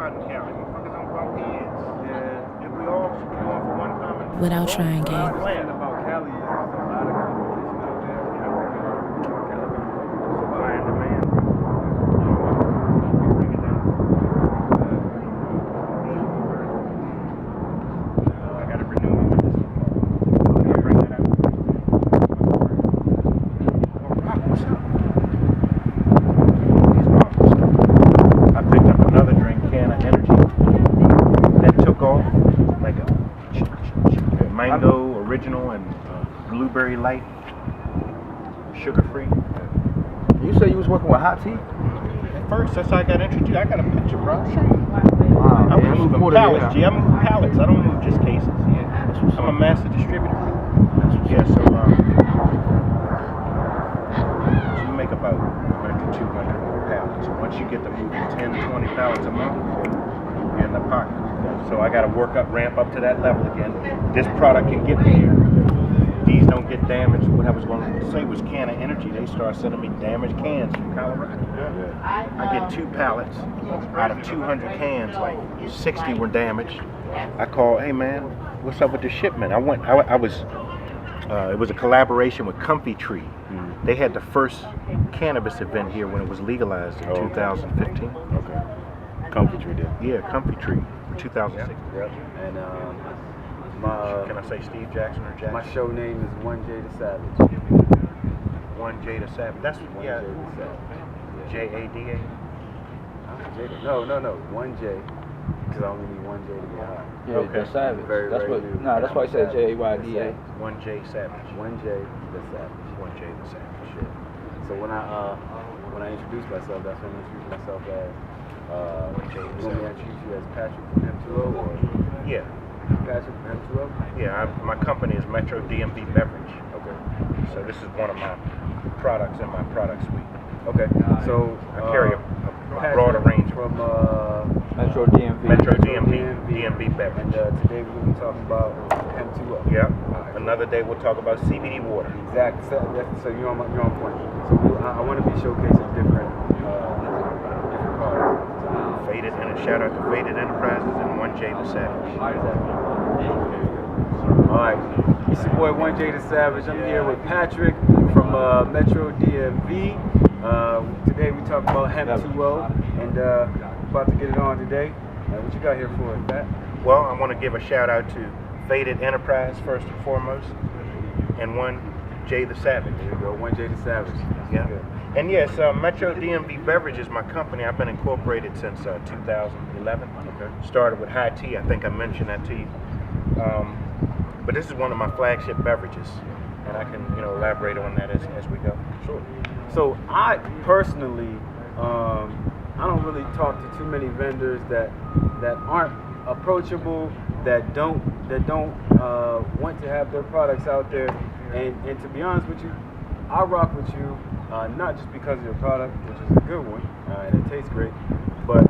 out in Cali. Motherfuckers don't bump heads. Yeah. If we all going for one common Without trying goal, games. plan about Cali is there's a lot of competition out there. Supply and demand. Bring it down. I gotta renew it with this. I gotta bring that out. What's up? I picked up another drink can of energy that took off like a mango original and blueberry light, sugar free. You say you was working with hot tea? At first, that's how I got introduced. I got a picture, bro. Wow. I was moving pallets, G. I move pallets. I don't move just cases. Yeah. I'm a master distributor. Yeah, so you make about 100 to 200 pallets. Once you get to moving 10 to 20 pallets a month, you're in the pocket. So I got to ramp up to that level again. This product can get me here. These don't get damaged. What I was going to say was can of energy. They start sending me damaged cans from Colorado. I get 2 pallets out of 200 cans. Like 60 were damaged. I call, hey man, what's up with the shipment? It was a collaboration with Comfy Tree. They had the first cannabis event here when it was legalized in 2015. Okay. Comfy Tree did. Yeah, Comfy Tree, 2006. Yep. And Can I say Steve Jackson or Jackson? my show name is 1J the Savage. 1J the Savage. That's 1J yeah. the Savage. J-A-D-A. No, 1J. Because I only need 1J to get high. Yeah, Okay. the Savage. Very, that's very what. new. Nah, that's why I said J-A-Y-D-A. 1J Savage. 1J the Savage. 1J the Savage. Shit. So when I introduce myself, that's when I introduce myself as. You want me to introduce you as Patrick from HEMP2O or Yeah. Patrick from HEMP2O? Yeah, my company is Metro DMV Beverage. Okay. So this is one of my products in my product suite. Okay. So I carry a broader range from Metro DMV. Metro DMV Beverage. And today we're going to be talking about HEMP2O. Yeah. Right. Another day we'll talk about CBD water. Exactly. So you're on point. So I want to be showcasing different products. Faded and a shout out to Faded Enterprises and 1J the Savage. All right, it's your boy 1J the Savage. I'm here with Patrick from Metro DMV. Today we talk about HEMP2O and about to get it on today. What you got here for us, Pat? Well, I want to give a shout out to Faded Enterprise first and foremost, and 1J the Savage. There you go, 1J the Savage. Yeah. And yes, Metro DMV Beverage is my company. I've been incorporated since 2011. Okay. Started with high tea. I think I mentioned that to you. But this is one of my flagship beverages, and I can elaborate on that as we go. Sure. So I personally, I don't really talk to too many vendors that aren't approachable, that don't want to have their products out there. And to be honest with you, I rock with you. Not just because of your product, which is a good one, and it tastes great, but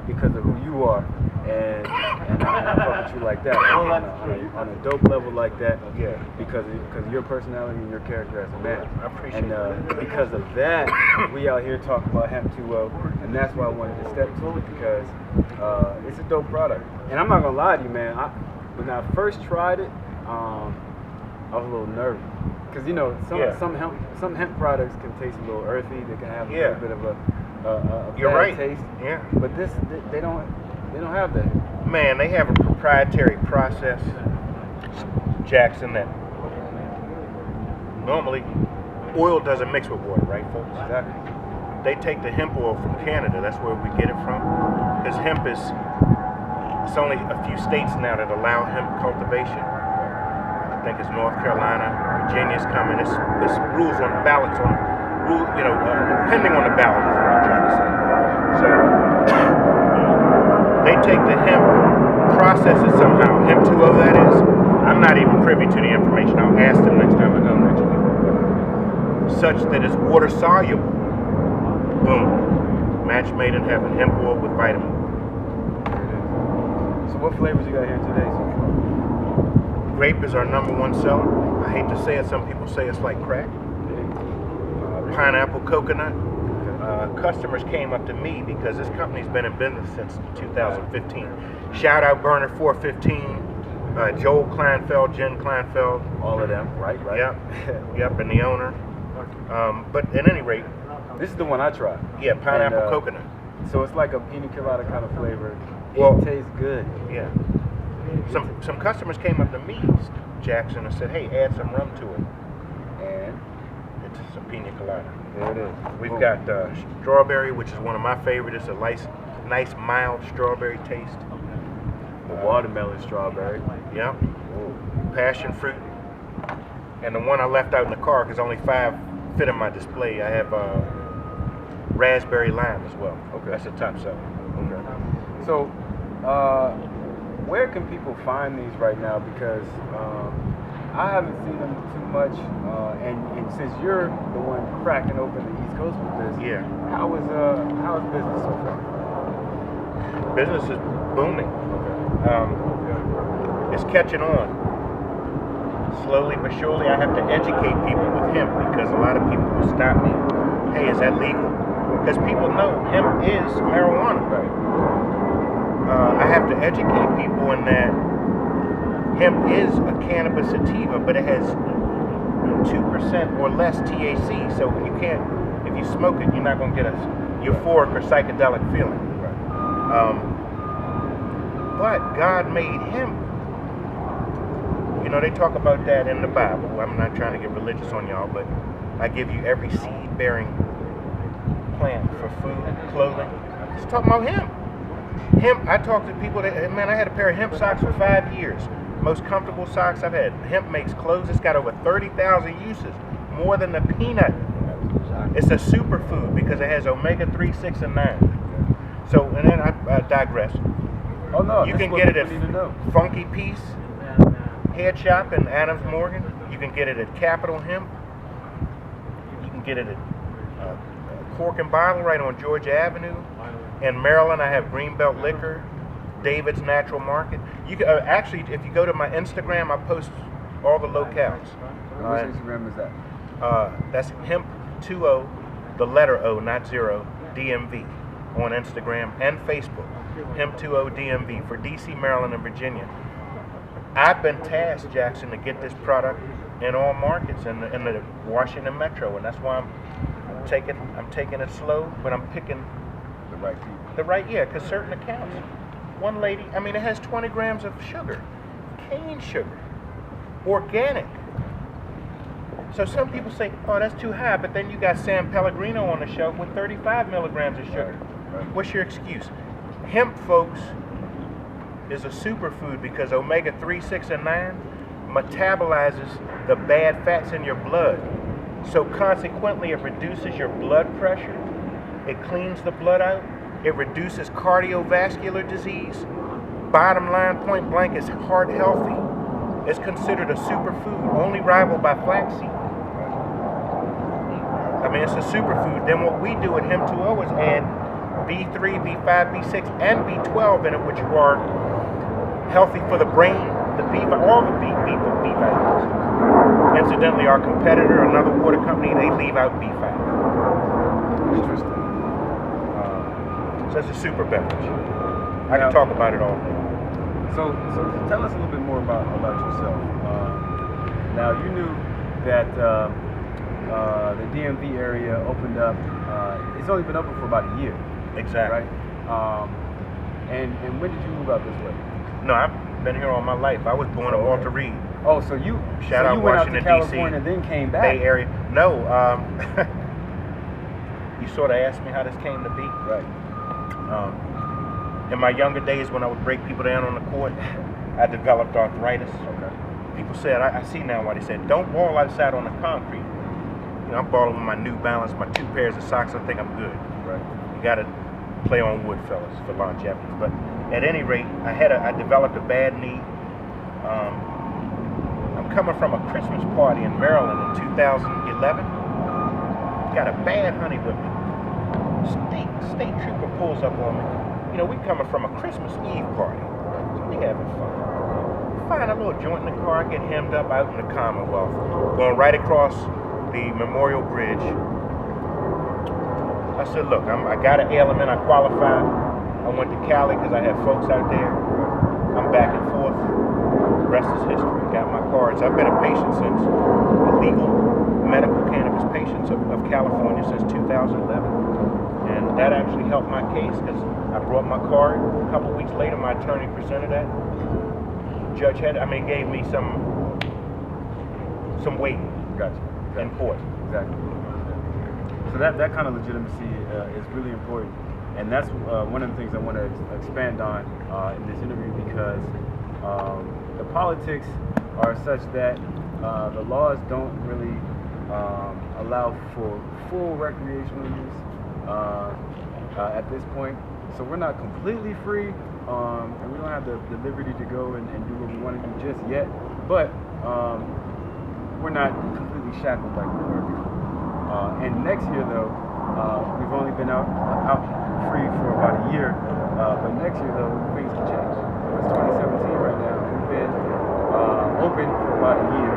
because of who you are, and I fuck with you like that, on a dope level like that, Yeah. because of your personality and your character as a man. I appreciate And because of that, we out here talking about HEMP2O, and that's why I wanted to step to it, because it's a dope product. And I'm not gonna lie to you, man. When I first tried it, I was a little nervous. Because some hemp products can taste a little earthy. They can have a little bit of a bad taste. Yeah. But this, they don't have that. Man, they have a proprietary process, Jackson, that normally oil doesn't mix with water, right, folks? Exactly. They take the hemp oil from Canada. That's where we get it from. Because hemp it's only a few states now that allow hemp cultivation. I think it's North Carolina, Virginia's coming. It's rules on ballots depending on the ballot is what I'm trying to say. So they take the hemp, process it somehow. HEMP2O, that is. I'm not even privy to the information. I'll ask them next time I go, actually. Such that it's water soluble. Boom. Match made in heaven. Hemp oil with vitamin. So what flavors you got here today so far? Grape is our #1 seller. I hate to say it. Some people say it's like crack. Pineapple coconut. customers came up to me because this company's been in business since 2015. Shout out Burner 415, Joel Kleinfeld, Jen Kleinfeld. All of them, right? Yep, and the owner. But at any rate, this is the one I tried. Yeah, pineapple And, coconut. So it's like a pina colada kind of flavor. Well, It tastes good. Yeah. Some customers came up to me, Jackson, and said, "Hey, add some rum to it." And it's a pina colada. there it is. We've got strawberry, which is one of my favorites. It's a nice mild strawberry taste. The watermelon strawberry. Yeah. Passion fruit. And the one I left out in the car, because only 5 fit in my display, I have raspberry lime as well. Okay. That's the top seller. Okay. So, where can people find these right now? Because I haven't seen them too much, and since you're the one cracking open the East Coast with this, Yeah. how is business so far? Business is booming. Okay. It's catching on. Slowly but surely, I have to educate people with hemp because a lot of people will stop me. Hey, is that legal? Because people know hemp is marijuana. I have to educate people in that hemp is a cannabis sativa, but it has 2% or less THC. So you can't, if you smoke it, you're not going to get a euphoric or psychedelic feeling. But God made hemp. You know, they talk about that in the Bible. I'm not trying to get religious on y'all, but I give you every seed-bearing plant for food, clothing. It's talking about hemp. Hemp, I talk to people that, man, I had a pair of hemp socks for 5 years. Most comfortable socks I've had. Hemp makes clothes. It's got over 30,000 uses, more than the peanut. It's a superfood because it has omega-3, 6, and 9. So, and then I digress. Oh no, You can get it at Funky Piece Head Shop in Adams Morgan. You can get it at Capitol Hemp. You can get it at Cork and Bottle right on Georgia Avenue. In Maryland, I have Greenbelt Liquor, David's Natural Market. You can, actually, if you go to my Instagram, I post all the locales. Which Instagram is that? That's HEMP2O, the letter O, not 0, DMV on Instagram and Facebook. HEMP2O DMV for DC, Maryland, and Virginia. I've been tasked, Jackson, to get this product in all markets in the Washington Metro, and that's why I'm taking it slow, but I'm picking The right people. yeah, because certain accounts. One lady, I mean, it has 20 grams of sugar, cane sugar, organic. So some people say, oh, that's too high, but then you got San Pellegrino on the shelf with 35 milligrams of sugar. Right. What's your excuse? Hemp, folks, is a superfood because omega-3, 6, and 9 metabolizes the bad fats in your blood. So consequently, it reduces your blood pressure. It cleans the blood out. It reduces cardiovascular disease. Bottom line, point blank, is heart healthy. It's considered a superfood, only rivaled by flaxseed. I mean, it's a superfood. Then what we do at HEMP2O is add B3, B5, B6, and B12 in it, which are healthy for the brain, the B, all the B vitamins. Incidentally, our competitor, another water company, they leave out B5. Interesting. So it's a super beverage. I can talk about it all day. So tell us a little bit more about yourself. Now you knew that the DMV area opened up. It's only been open for about a year. Exactly. Right. And when did you move out this way? No, I've been here all my life. I was born in Walter Reed. Oh, so you Shout out you went Washington, out to D.C., California and then came back. Bay Area. No, you sort of asked me how this came to be. Right. In my younger days, when I would break people down on the court, I developed arthritis. Okay. People said, I see now why they said, don't ball outside on the concrete. You know, I'm balling with my New Balance, my 2 pairs of socks. I think I'm good. Right. You got to play on wood, fellas, for longevity. But at any rate, I developed a bad knee. I'm coming from a Christmas party in Maryland in 2011. Got a bad honey with me. State trooper pulls up on me. You know, we coming from a Christmas Eve party. So we having fun. Find a little joint in the car, get hemmed up out in the Commonwealth. Going right across the Memorial Bridge. I said, look, I got an ailment, I qualified. I went to Cali because I have folks out there. I'm back and forth. The rest is history. Got my cards. I've been a patient since, a legal medical cannabis patient of California since 2011. And that actually helped my case because I brought my card. A couple weeks later, my attorney presented that. Judge gave me some weight. Gotcha. In court. Exactly. So that kind of legitimacy is really important, and that's one of the things I want to expand on in this interview, because the politics are such that the laws don't really allow for full recreational use at this point. So we're not completely free, and we don't have the liberty to go and do what we want to do just yet, but we're not completely shackled like we were before. And next year, though, we've only been out free for about a year, but next year, though, things can change. It's 2017 right now. We've been open for about a year,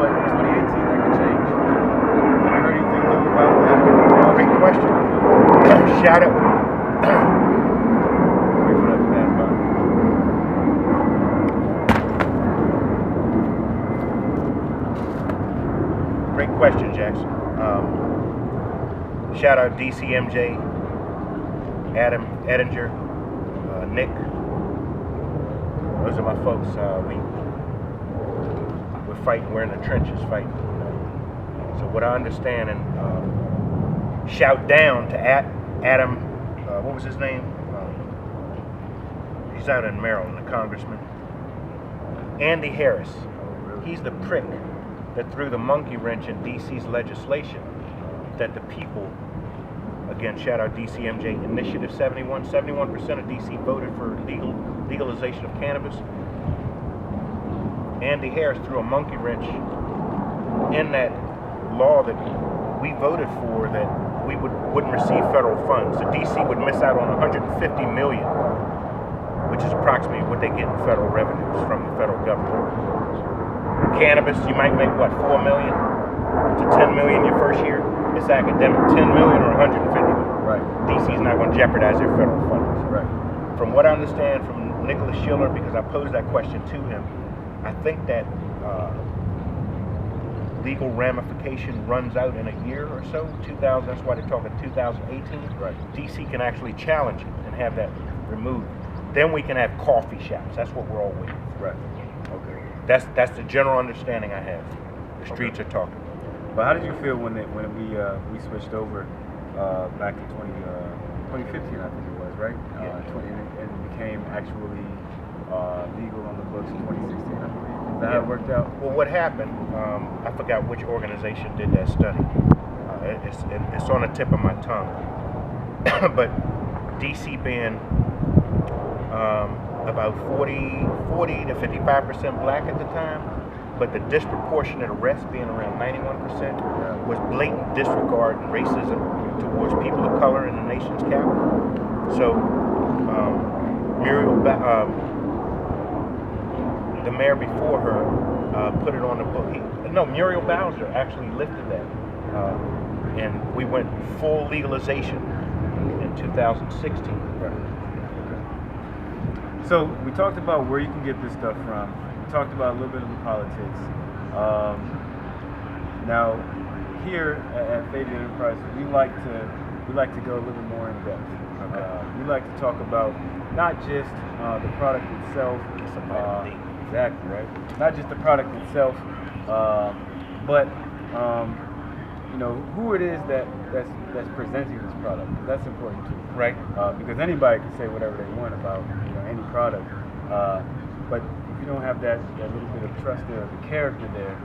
but in 2018 that could change. Have you heard anything new about that? Great question. Shout out. Wait for that to pass by. Great question, Jackson. Shout out DCMJ, Adam Edinger, Nick. Those are my folks. We're fighting. We're in the trenches fighting. So what I understand, and shout down to Adam. What was his name? He's out in Maryland, a congressman. Andy Harris. He's the prick that threw the monkey wrench in DC's legislation that the people, again, shout out DCMJ, Initiative 71%, 71% of DC voted for legalization of cannabis. Andy Harris threw a monkey wrench in that law that we voted for, that we wouldn't receive federal funds. So DC would miss out on $150 million, which is approximately what they get in federal revenues from the federal government. Cannabis, you might make what, 4 million to 10 million your first year. It's academic, 10 million or 150 million. Right. DC's not going to jeopardize their federal funds. Right. From what I understand from Nicholas Schiller, because I posed that question to him, I think that legal ramification runs out in a year or so. 2000. That's why they're talking 2018. Right. DC can actually challenge it and have that removed. Then we can have coffee shops. That's what we're all waiting for. Right. Okay. That's the general understanding I have. The streets are talking. But how did you feel when we switched over back in 2015, I think it was, right? Yeah. And it became actually legal on the books in 2016, I believe. Is that how it worked out? Well, what happened, I forgot which organization did that study. It's on the tip of my tongue. But DC being about 40 to 55% black at the time, but the disproportionate arrest being around 91% was blatant disregard and racism towards people of color in the nation's capital. So the mayor before her put it on the book. Muriel Bowser actually lifted that, and we went full legalization in 2016. Right. So we talked about where you can get this stuff from. We talked about a little bit of the politics. Now, here at FadedEnterprises, we like to go a little bit more in depth. Okay. We like to talk about not just the product itself. Exactly, right. Not just the product itself, but who it is that's presenting this product. That's important too. Right. Because anybody can say whatever they want about any product, but if you don't have that little bit of trust there, the character there,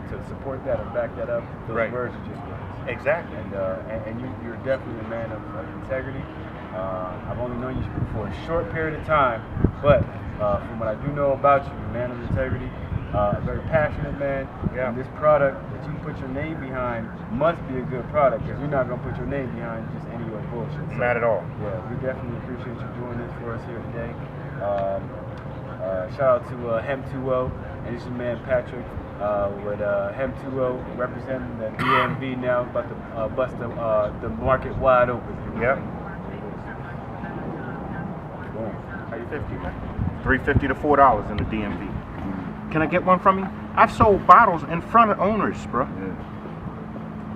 to support that and back that up, those words are just words. Exactly. And you're definitely a man of integrity. I've only known you for a short period of time, but from what I do know about you, you're a man of integrity, a very passionate man. Yeah. And this product that you put your name behind must be a good product, because you're not going to put your name behind just any old bullshit. So, Not at all. yeah, we definitely appreciate you doing this for us here today. Shout out to HEMP2O, and this is your man Patrick. with HEMP2O representing the DMV now, about to bust the market wide open. Yep. Boom. How you 50, man? $3.50 to $4 in the DMV. Can I get one from you? I've sold bottles in front of owners, bro. Yeah.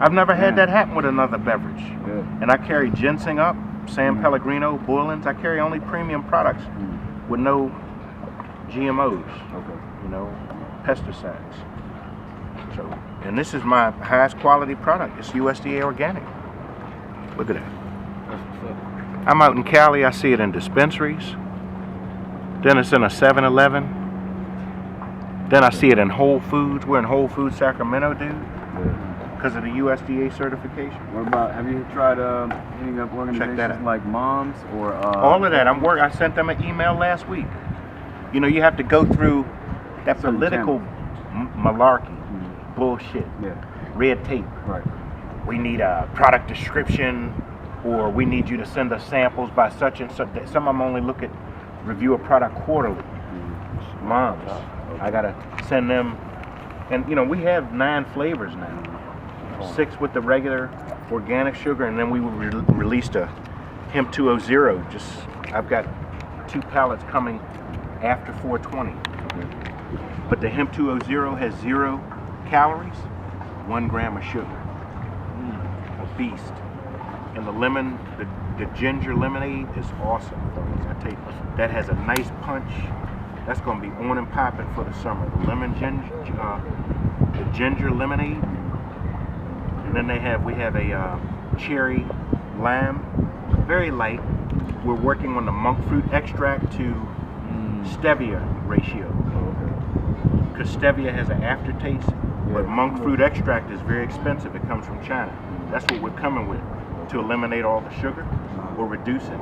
I've never had that happen with another beverage. Yeah. And I carry ginseng up, San Pellegrino, Boylan's. I carry only premium products with no GMOs, Okay. you know, pesticides. So, and this is my highest quality product. It's USDA organic. Look at that. That's what's up. I'm out in Cali. I see it in dispensaries. Then it's in a 7-Eleven. Then I see it in Whole Foods. We're in Whole Foods, Sacramento, dude, Yeah. because of the USDA certification. What about, have you tried hitting up organizations out. like Moms or All of that. I sent them an email last week. You know, you have to go through that Certain political malarkey, Mhm. bullshit, Yeah. red tape. Right. We need a product description, or we need you to send us samples by such and such. Some of them only review a product quarterly. Moms, I gotta send them, and you know, we have 9 flavors now. 6 with the regular organic sugar, and then we released a HEMP2O Zero. I've got 2 pallets coming after 420. But the HEMP2O Zero has 0 calories, 1 gram of sugar. A beast. And the lemon, the ginger lemonade is awesome, folks. I tell you, that has a nice punch. That's going to be on and popping for the summer. The ginger lemonade. And then we have a cherry lime, very light. We're working on the monk fruit extract to stevia ratio. Because stevia has an aftertaste, but monk fruit extract is very expensive. It comes from China. That's what we're coming with, to eliminate all the sugar or reduce it,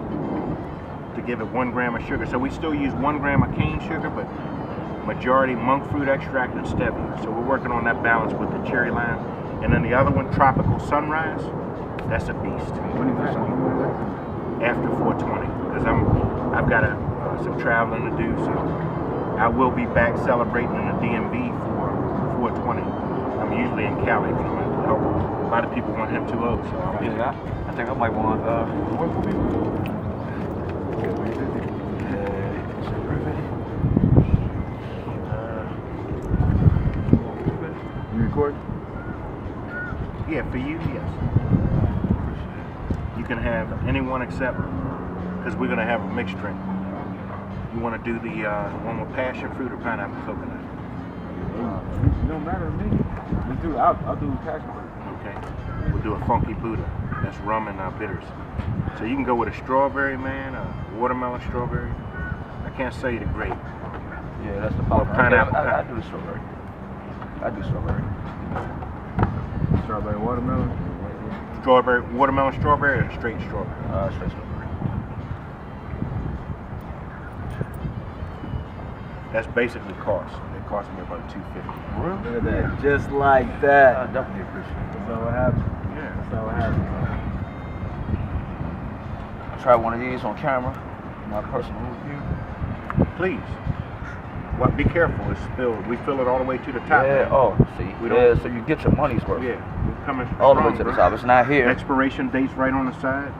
to give it 1 gram of sugar. So we still use 1 gram of cane sugar, but majority monk fruit extract and stevia. So we're working on that balance with the cherry lime. And then the other one, Tropical Sunrise, that's a beast. When is that? After 420, because I've got some traveling to do, so I will be back celebrating in the DMV for 420. I'm usually in Cali, but I'm at help. A lot of people want HEMP2O, so I'll be there. I think I might want you record? Yeah, for you, yes. You can have anyone except, because we're going to have a mixed drink. You want to do the one with passion fruit or pineapple coconut? It don't matter to me. I'll do passion fruit. Okay. We'll do a funky Buddha. That's rum and bitters. So you can go with a strawberry, man, a watermelon strawberry. I can't say the grape. Yeah, that's the Or pineapple. I do the strawberry. I do strawberry. Strawberry watermelon. Strawberry, watermelon strawberry, or straight strawberry? Straight strawberry. That's basically cost. It cost me about $250. Really? Look at that. Just like that. I definitely appreciate it. That's all what happened. Yeah. That's all what happened. Try one of these on camera. My personal review. Please. Well, be careful. It's spilled. We fill it all the way to the top. Yeah. Oh, see. We Yeah. don't- So you get your money's worth. Yeah. We're coming All the way strong, to the bro. top. It's not here. Expiration dates right on the side.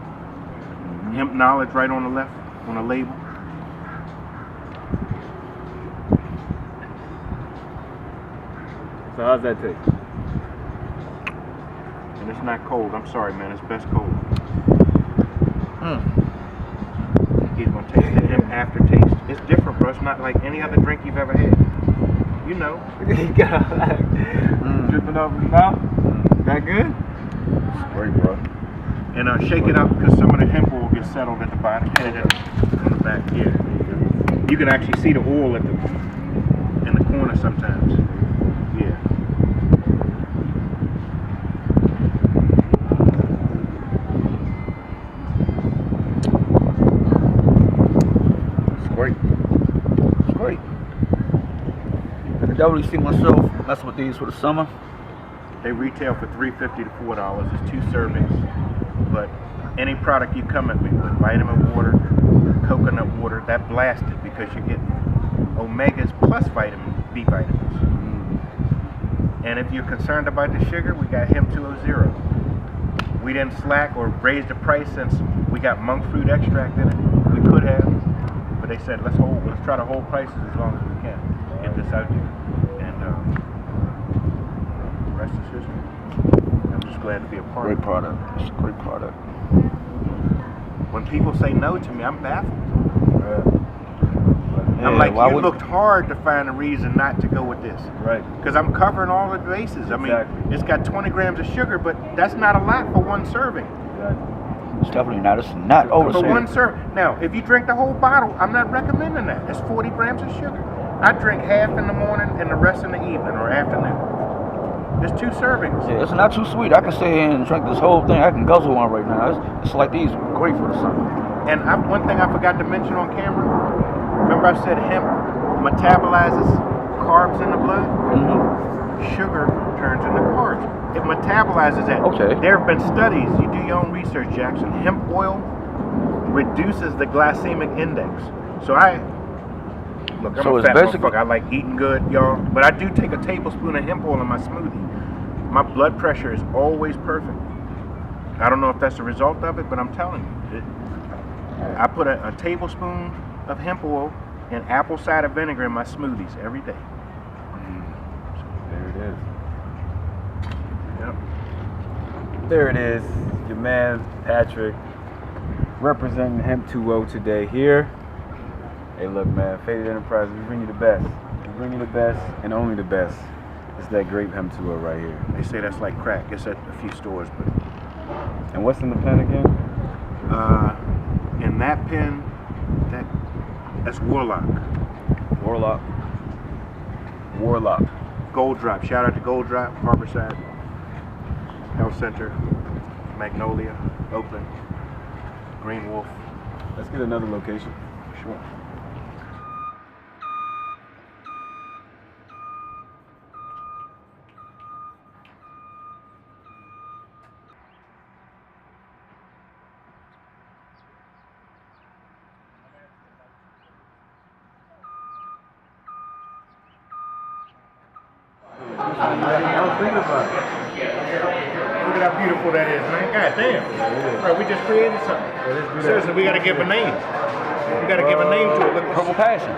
Hemp knowledge right on the left on the label. So how's that taste? And it's not cold. I'm sorry, man. It's best cold. He's gonna taste the hemp aftertaste. It's different, bro. It's not like any other drink you've ever had. You know. He got like dripping off his mouth. That good? Great, bro. And shake it up because some of the hemp will get settled at the bottom. Hit it on the back. Yeah. There you go. You can actually see the oil in the corner sometimes. Yeah. It's great. It's great. I can definitely see myself messing with these for the summer. They retail for $3.50 to $4. It's 2 servings. But any product you come at me with, vitamin water, coconut water, that blasted because you get omegas plus vitamin B vitamins. And if you're concerned about the sugar, we got HEMP2O. We didn't slack or raise the price since we got monk fruit extract in it. We could have, but they said let's try to hold prices as long as we can. Get this out there, and the rest is history. I'm just glad to be a part of it. Great product. It's a great product. When people say no to me, I'm baffled. Yeah, I'm like, you looked hard to find a reason not to go with this. Right. Because I'm covering all the bases. I mean, it's got 20 grams of sugar, but that's not a lot for one serving. It's definitely not. It's not For oversold. one serving. Now, if you drink the whole bottle, I'm not recommending that. It's 40 grams of sugar. I drink half in the morning and the rest in the evening or afternoon. There's 2 servings. Yeah, it's not too sweet. I can sit here and drink this whole thing. I can guzzle one right now. It's like these grapefruit or something. And one thing I forgot to mention on camera, remember I said hemp metabolizes carbs in the blood? Sugar turns into carbs. It metabolizes that. Okay. There have been studies, you do your own research, Jackson. Hemp oil reduces the glycemic index. So I'm a fat motherfucker. I like eating good, y'all. But I do take a tablespoon of hemp oil in my smoothie. My blood pressure is always perfect. I don't know if that's a result of it, but I'm telling you. I put a tablespoon of hemp oil and apple cider vinegar in my smoothies every day. There it is. Yep. There it is. Your man Patrick representing HEMP2O today here. Hey, look, man, Faded Enterprises, we bring you the best. We bring you the best and only the best. It's that grape HEMP2O right here. They say that's like crack. It's at a few stores, but. And what's in the pen again? In that pen, that's Warlock. Warlock. Gold Drop. Shout out to Gold Drop, Harborside Health Center, Magnolia, Oakland, Green Wolf. Let's get another location. Sure. I was thinking about it. Look at how beautiful that is, man. God damn. Bro, we just created something. Seriously, we got to give a name. We got to give a name to it. Look, Purple Passion.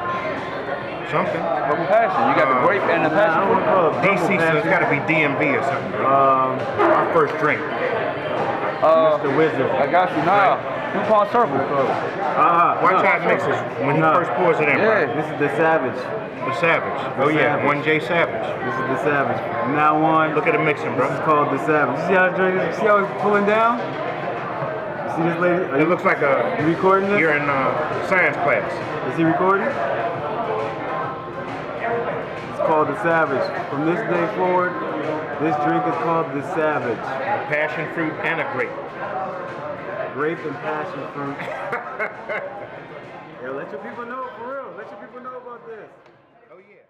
something. Purple Passion. You got the grape and the passion I don't fruit. want to call it DC, so it's got to be DMV or something. Our first drink. Mr. Wizard. I got you. Nah. DuPont Circle. Watch how it mixes when he first pours it in, bro. Yeah. This is the Savage. The Savage. Oh yeah, Savage. 1J Savage. This is the Savage. From now on, Look at it mixing, bro. this is called the Savage. You see how see how it's pulling down? You see this lady? Are It looks like you recording this? you're in science class. Is he recording? It's called the Savage. From this day forward, this drink is called the Savage. A passion fruit and a grape. Grape and passion fruit. Yo, let your people know, for real. Let your people know about this. Oh yeah.